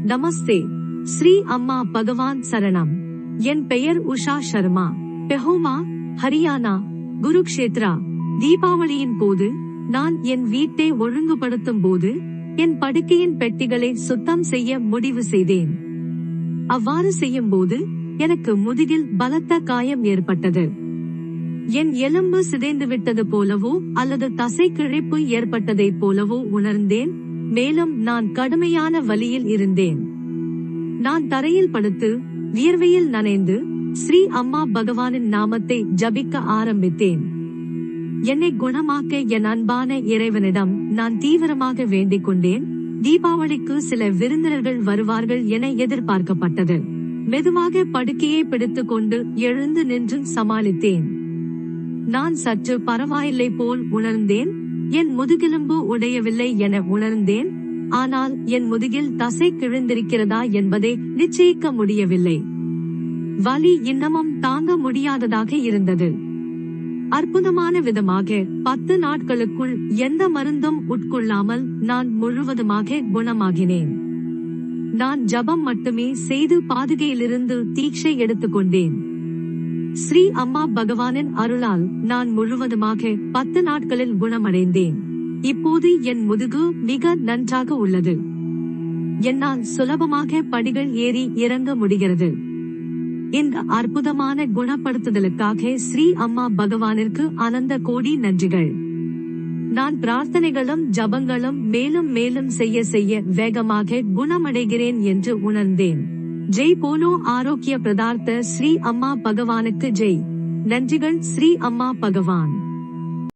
நமஸ்தே. ஸ்ரீ அம்மா பகவான் சரணம். என் பெயர் உஷா சர்மா. பெஹோமா, ஹரியானா, குருக்ஷேத்ரா. தீபாவளியின் போது நான் என் வீட்டை ஒழுங்குபடுத்தும் போது என் படுக்கையின் பெட்டிகளை சுத்தம் செய்ய முடிவு செய்தேன். அவ்வாறு செய்யும் போது எனக்கு முதுகில் பலத்த காயம் ஏற்பட்டது. என் எலும்பு சிதைந்து விட்டது போலவோ அல்லது தசை கிழிப்பு ஏற்பட்டதை போலவோ உணர்ந்தேன். மேலும் நான் கடுமையான வலியில் இருந்தேன். நான் தரையில் படுத்து வியர்வையில் நனைந்து ஸ்ரீ அம்மா பகவானின் நாமத்தை ஜபிக்க ஆரம்பித்தேன். என்னை குணமாக்க என் அன்பான இறைவனிடம் நான் தீவிரமாக வேண்டிக் கொண்டேன். தீபாவளிக்கு சில விருந்தினர்கள் வருவார்கள் என எதிர்பார்க்கப்பட்டது. மெதுவாக படுக்கையை பிடித்துக் கொண்டு எழுந்து நின்று சமாளித்தேன். நான் சற்று பரவாயில்லை போல் உணர்ந்தேன். என் முதுகெலும்பு உடையவில்லை என உணர்ந்தேன். ஆனால் என் முதுகில் தசை கிழிந்திருக்கிறதா என்பதை நிச்சயிக்க முடியவில்லை. வலி இன்னமும் தாங்க முடியாததாக இருந்தது. அற்புதமான விதமாக 10 நாட்களுக்குள் எந்த மருந்தும் உட்கொள்ளாமல் நான் முழுவதுமாக குணமாகினேன். நான் ஜபம் மட்டுமே செய்து பாதுகையிலிருந்து தீட்சை எடுத்துக்கொண்டேன். ஸ்ரீ அம்மா பகவானின் அருளால் நான் முழுவதுமாக 10 நாட்களில் குணமடைந்தேன். இப்போது என் முதுகு மிக நன்றாக உள்ளது. என்னால் சுலபமாக படிகள் ஏறி இறங்க முடிகிறது. இந்த அற்புதமான குணப்படுத்துதலுக்காக ஸ்ரீ அம்மா பகவானிற்கு அனந்த கோடி நன்றிகள். நான் பிரார்த்தனைகளும் ஜபங்களும் மேலும் மேலும் செய்ய செய்ய வேகமாக குணமடைகிறேன் என்று உணர்ந்தேன். ஜெய் போலோ ஆரோக்கிய பிரதார்த்த ஸ்ரீ அம்மா பகவானுக்கு ஜெய். நன்றிகள் ஸ்ரீ அம்மா பகவான்.